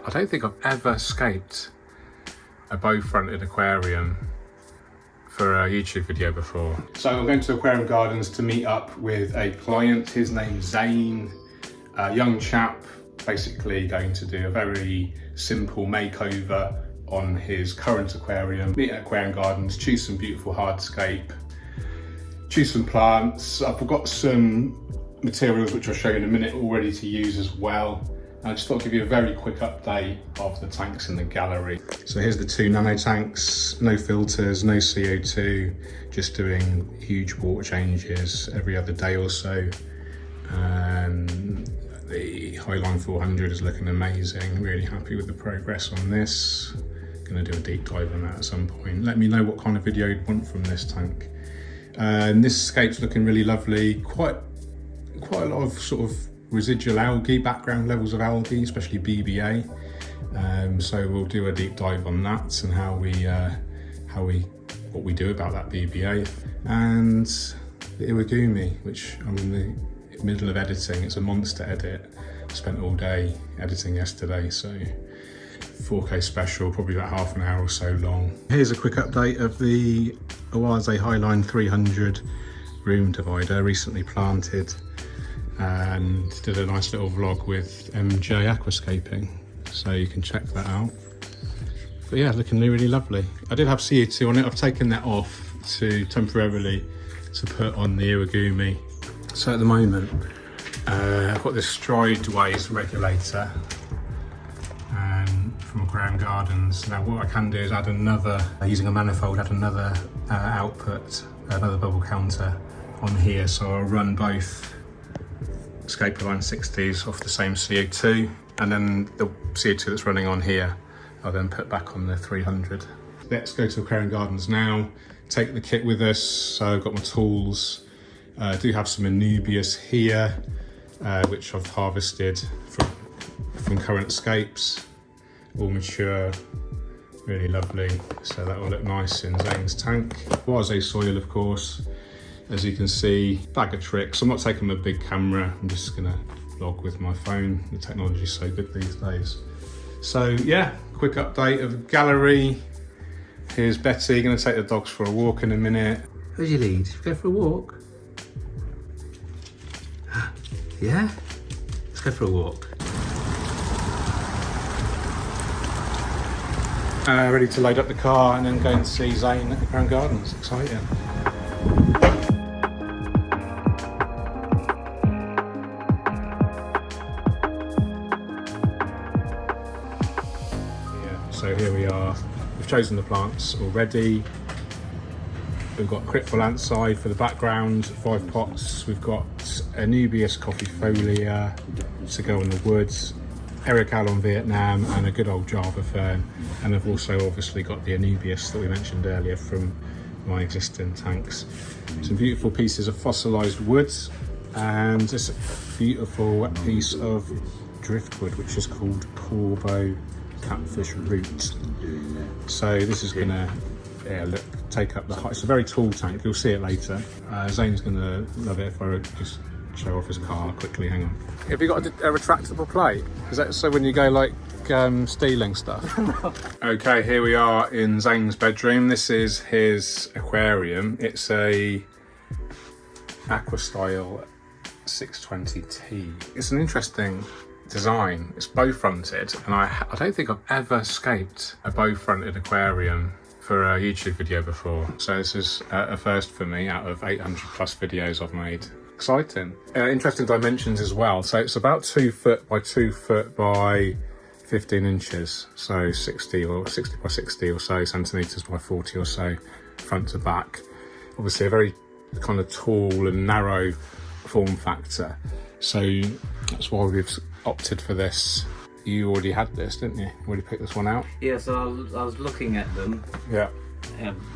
I don't think I've ever scaped a bow-fronted aquarium for a YouTube video before. So I'm going to Aquarium Gardens to meet up with a client. His name's Zane, a young chap, basically going to do a very simple makeover on his current aquarium. Meet at Aquarium Gardens, choose some beautiful hardscape, choose some plants. I've got some materials which I'll show you in a minute all ready to use as well. I just thought I'd give you a very quick update of the tanks in the gallery. So here's the 2 nano tanks, no filters, no CO2, just doing huge water changes every other day or so. And the Highline 400 is looking amazing, really happy with the progress on this. Gonna do a deep dive on that at some point. Let me know what kind of video you'd want from this tank. And this scape's looking really lovely, quite a lot of sort of residual algae, background levels of algae, especially BBA. So we'll do a deep dive on that and what we do about that BBA. And the Iwagumi, which I'm in the middle of editing. It's a monster edit. Spent all day editing yesterday, so 4K special, probably about half an hour or so long. Here's a quick update of the Awase Highline 300 room divider, recently planted, and did a nice little vlog with MJ Aquascaping, so you can check that out. But yeah, looking really lovely. I did have CO2 on it. I've taken that off to temporarily to put on the Iwagumi. So at the moment, I've got this strideways regulator from Aquarium Gardens. Now what I can do is add another, using a manifold, add another output, another bubble counter on here. So I'll run both Scape Line 60s off the same CO2, and then the CO2 that's running on here I'll then put back on the 300. Let's go to Aquarium Gardens now, take the kit with us. So I've got my tools, I do have some Anubias here, which I've harvested from current scapes, all mature, really lovely. So that will look nice in Zane's tank. Awase soil, of course. As you can see, bag of tricks. I'm not taking my big camera, I'm just gonna vlog with my phone. The technology's so good these days. So yeah, quick update of the gallery. Here's Betty, gonna take the dogs for a walk in a minute. Where's your lead? Go for a walk? Yeah? Let's go for a walk. Ready to load up the car and then go and see Zane at the Aquarium Gardens. Exciting. So here we are, we've chosen the plants already. We've got Cryptolanthi for the background, 5 pots. We've got Anubias coffeefolia to go in the woods, Eric Allen Vietnam, and a good old Java fern. And I've also obviously got the Anubias that we mentioned earlier from my existing tanks. Some beautiful pieces of fossilised wood, and this beautiful piece of driftwood, which is called Corbo Catfish Root. So this is gonna take up the height. It's a very tall tank, you'll see it later. Zane's gonna love it if I just show off his car quickly. Hang on. Have you got a retractable plate? Is that so when you go like stealing stuff? Okay, here we are in Zane's bedroom. This is his aquarium. It's a Aquastyle 620T. It's an interesting design. It's bow fronted, and I don't think I've ever scaped a bow fronted aquarium for a YouTube video before. So this is a first for me out of 800 plus videos I've made. Exciting. Interesting dimensions as well. So it's about 2 foot by 2 foot by 15 inches. So 60 by 60 or so centimeters by 40 or so front to back. Obviously a very kind of tall and narrow form factor. So that's why we've opted for this. You already had this, didn't you? You already picked this one out? Yeah, so I was looking at them. Yeah.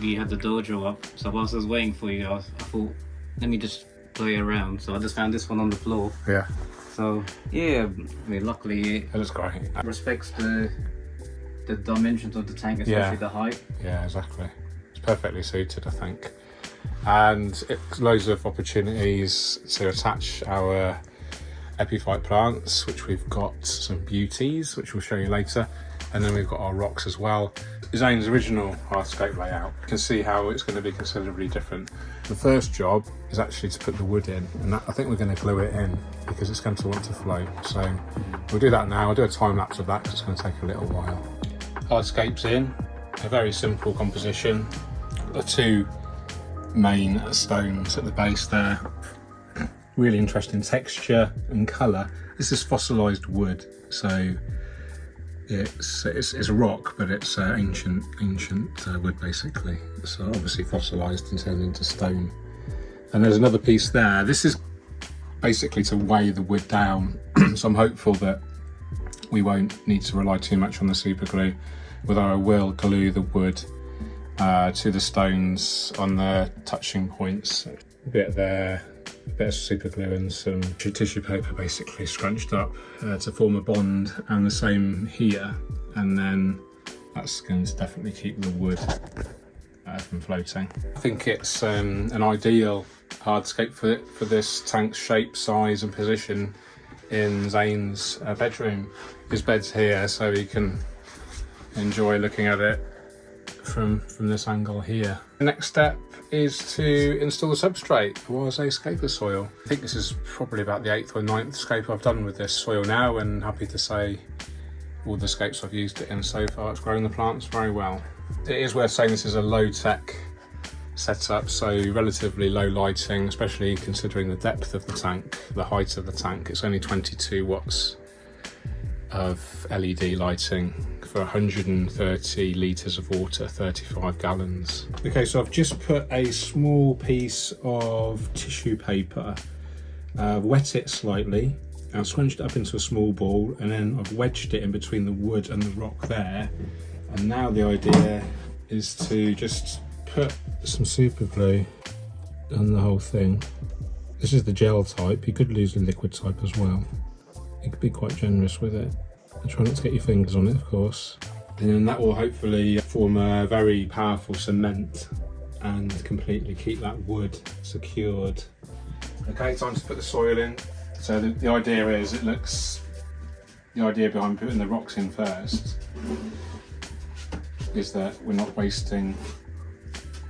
You had the dojo up, so whilst I was waiting for you, I thought, let me just play around. So I just found this one on the floor. Yeah. So yeah, I mean, luckily it looks great. Respects the dimensions of the tank, especially the height. Yeah, exactly. It's perfectly suited, I think. And it's loads of opportunities to attach our epiphyte plants, which we've got some beauties, which we'll show you later. And then we've got our rocks as well. Zane's original hardscape layout, you can see how it's going to be considerably different. The first job is actually to put the wood in, and I think we're going to glue it in because it's going to want to float. So we'll do that now. I'll do a time lapse of that because it's going to take a little while. Hardscape's in, a very simple composition. The two main stones at the base there. Really interesting texture and colour. This is fossilised wood, so it's a rock, but it's ancient wood basically. So obviously fossilised and turned into stone. And there's another piece there. This is basically to weigh the wood down. So I'm hopeful that we won't need to rely too much on the super glue, although I will glue the wood to the stones on the touching points. A bit there, a bit of super glue and some tissue paper basically scrunched up to form a bond, and the same here, and then that's going to definitely keep the wood from floating. I think it's an ideal hardscape for this tank's shape, size and position in Zane's bedroom. His bed's here, so he can enjoy looking at it from this angle here. The next step is to install the substrate. Was a scaper soil. I think this is probably about the 8th or 9th scape I've done with this soil now, and happy to say all the scapes I've used it in so far, it's grown the plants very well. It is worth saying this is a low-tech setup, so relatively low lighting, especially considering the depth of the tank, the height of the tank. It's only 22 watts of LED lighting for 130 litres of water, 35 gallons. Okay, so I've just put a small piece of tissue paper, wet it slightly, I've scrunched it up into a small ball, and then I've wedged it in between the wood and the rock there. And now the idea is to just put some super glue on the whole thing. This is the gel type, you could use the liquid type as well. You could be quite generous with it. Try not to get your fingers on it, of course. And then that will hopefully form a very powerful cement and completely keep that wood secured. Okay, time to put the soil in. So the idea is, the idea behind putting the rocks in first is that we're not wasting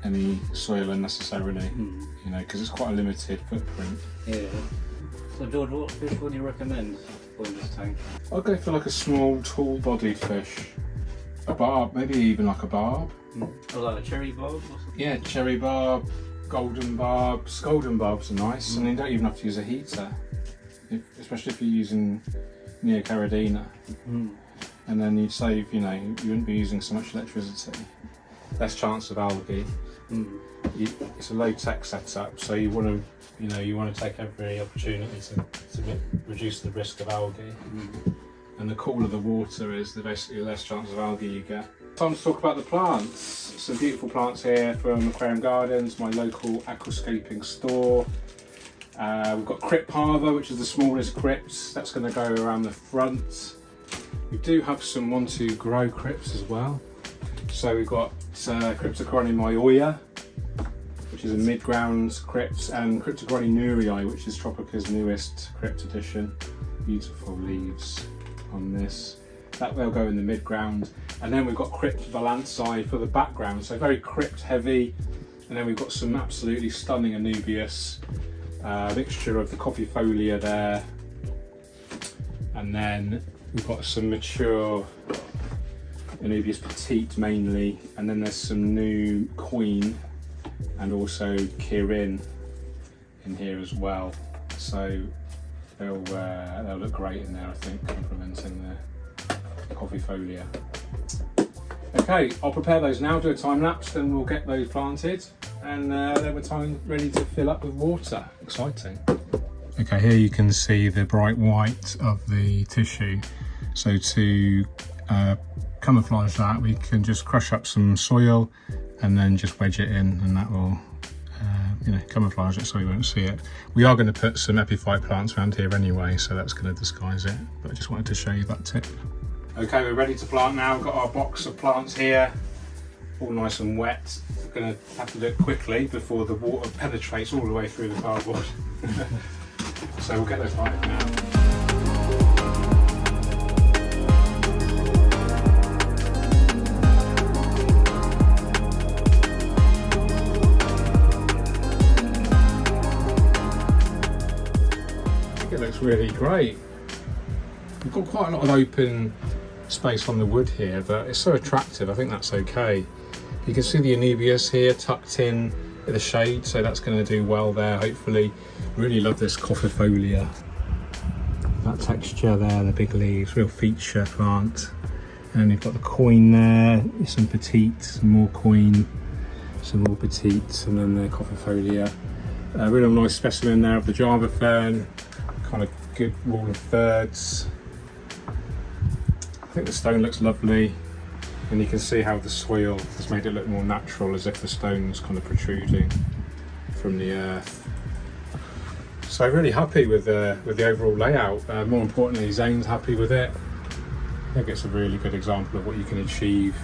any soil unnecessarily, you know, because it's quite a limited footprint. Yeah. So George, what fish would you recommend for this tank? I'll go for like a small, tall-bodied fish. A barb, maybe even like a barb. Or like a cherry barb or something? Yeah, cherry barb, golden barbs. Golden barbs are nice, and you don't even have to use a heater, especially if you're using neocaridina. And then you'd save, you know, you wouldn't be using so much electricity. Less chance of algae. It's a low-tech setup, so you want to, you want to take every opportunity to reduce the risk of algae. And the cooler the water is, the basically less chance of algae you get. Time to talk about the plants. Some beautiful plants here from Aquarium Gardens, my local aquascaping store. We've got Crypt Parva, which is the smallest crypt. That's going to go around the front. We do have some Want2 Grow crypts as well. So we've got Cryptocoroni Myoia, which is a mid-ground crypt, and Cryptocoroni nurii, which is Tropica's newest crypt edition. Beautiful leaves on this. That will go in the mid-ground. And then we've got Crypt Valanci for the background, so very crypt heavy. And then we've got some absolutely stunning Anubias, mixture of the Coffeefolia there. And then we've got some mature Anubias Petite mainly, and then there's some new Queen and also Kirin in here as well. So they'll look great in there, I think, complementing the Coffeefolia. Okay, I'll prepare those now, do a time lapse, then we'll get those planted, and then we're ready to fill up with water. Exciting. Okay, here you can see the bright white of the tissue. So to camouflage that, we can just crush up some soil and then just wedge it in, and that will camouflage it so you won't see it. We are going to put some epiphyte plants around here anyway, so that's going to disguise it, but I just wanted to show you that tip. Okay, we're ready to plant now. We've got our box of plants here, all nice and wet. We're going to have to do it quickly before the water penetrates all the way through the cardboard. So we'll get those planted now. looks really great. We've got quite a lot of open space on the wood here, but it's so attractive. I think that's okay. You can see the Anubias here tucked in the shade, so that's going to do well there, hopefully. Really love this coffifolia. That texture there, the big leaves, real feature plant. And you've got the coin there, some petite, some more coin, some more petite, and then the coffifolia. A real nice specimen there of the Java fern, kind of good rule of thirds. I think the stone looks lovely, and you can see how the soil has made it look more natural, as if the stone's kind of protruding from the earth. So really happy with the overall layout. More importantly, Zane's happy with it. I think it's a really good example of what you can achieve,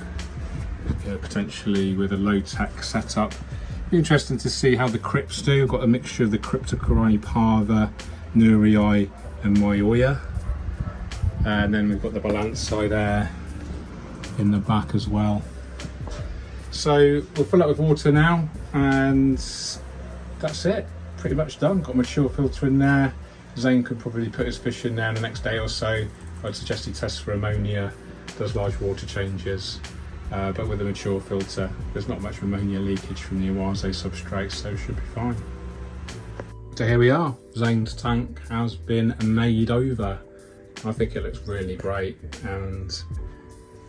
potentially with a low-tech setup. Be interesting to see how the crypts do. We've got a mixture of the Cryptocorae parva, Nurii and Myoia. And then we've got the Balansai there in the back as well. So we'll fill it with water now, and that's it. Pretty much done. Got a mature filter in there. Zane could probably put his fish in there in the next day or so. I'd suggest he tests for ammonia, does large water changes, but with a mature filter, there's not much ammonia leakage from the Oase substrate, so it should be fine. So here we are. Zane's tank has been made over. I think it looks really great, and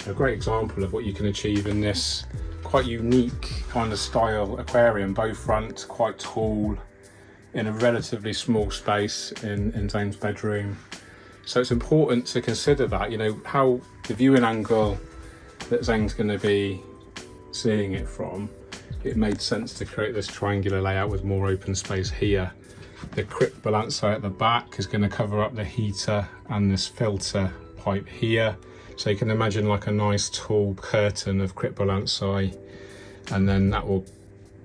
a great example of what you can achieve in this quite unique kind of style aquarium, bow front, quite tall, in a relatively small space in Zane's bedroom. So it's important to consider that, how the viewing angle that Zane's going to be seeing it from. It made sense to create this triangular layout with more open space here. The crypt Balansai at the back is going to cover up the heater and this filter pipe here. So you can imagine like a nice tall curtain of crypt Balansai, and then that will,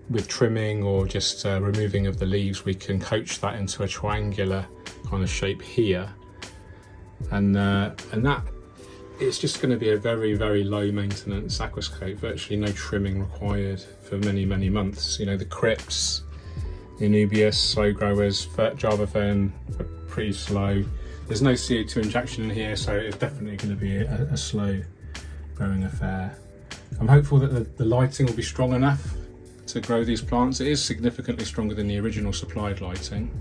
with trimming or just removing of the leaves, we can coach that into a triangular kind of shape here. And that, it's just going to be a very, very low maintenance aquascape, virtually no trimming required for many, many months. The crypts, the Anubias, slow growers, Java fern are pretty slow. There's no CO2 injection in here, so it's definitely going to be a slow growing affair. I'm hopeful that the lighting will be strong enough to grow these plants. It is significantly stronger than the original supplied lighting.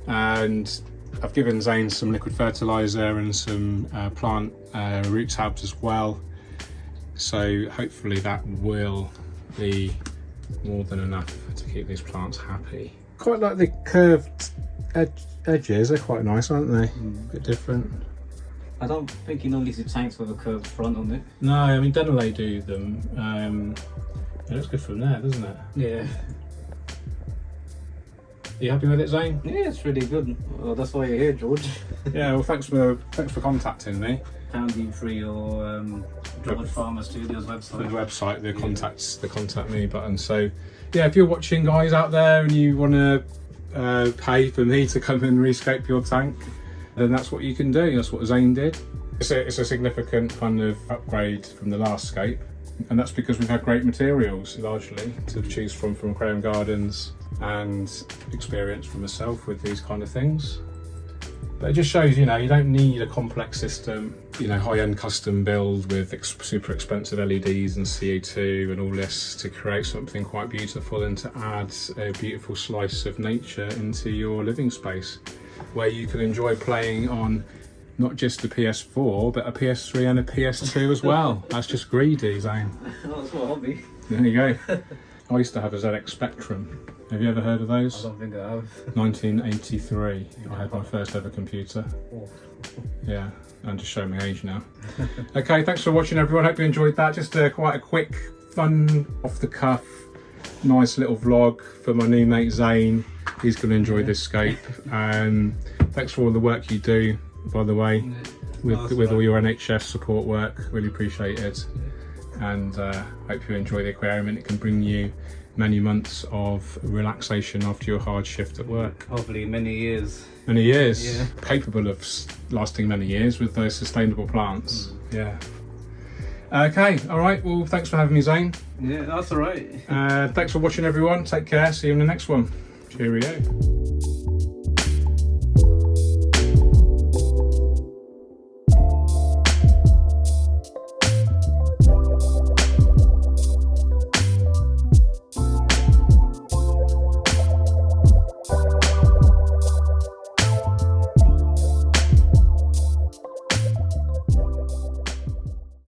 And I've given Zane some liquid fertilizer and some plant root tabs as well. So hopefully that will be more than enough to keep these plants happy. Quite like the curved edges, they're quite nice, aren't they? A bit different. I don't think you normally see tanks with a curved front on it. No, I mean Denelay do them. It looks good from there, doesn't it? Yeah. Are you happy with it, Zane? Yeah, it's really good. Well, that's why you're here, George. Yeah, well, thanks for contacting me. Found you through your George Farmer Studios website. The website, the contact me button. So, yeah, if you're watching, guys out there, and you want to pay for me to come and rescape your tank, then that's what you can do. That's what Zane did. It's a significant kind of upgrade from the last scape, and that's because we've had great materials largely to choose from Aquarium Gardens, and experience from myself with these kind of things. But it just shows, you don't need a complex system, high-end custom build with super expensive LEDs and CO2 and all this to create something quite beautiful and to add a beautiful slice of nature into your living space, where you can enjoy playing on not just the PS4, but a PS3 and a PS2 as well. That's just greedy, Zane. Oh, that's my hobby. There you go. I used to have a ZX Spectrum. Have you ever heard of those? I don't think I have. 1983, I had my first ever computer. Oh. Yeah, I'm just showing my age now. Okay, thanks for watching everyone, hope you enjoyed that. Just quite a quick, fun, off the cuff, nice little vlog for my new mate Zane. He's going to enjoy this scape. Thanks for all the work you do, by the way, with all your NHS support work, really appreciate it. And hope you enjoy the aquarium and it can bring you many months of relaxation after your hard shift at work. Hopefully many years. Many years. Yeah. Capable of lasting many years with those sustainable plants. Yeah. Okay, all right, well, thanks for having me, Zane. Yeah, that's all right. Thanks for watching, everyone. Take care, see you in the next one. Cheerio.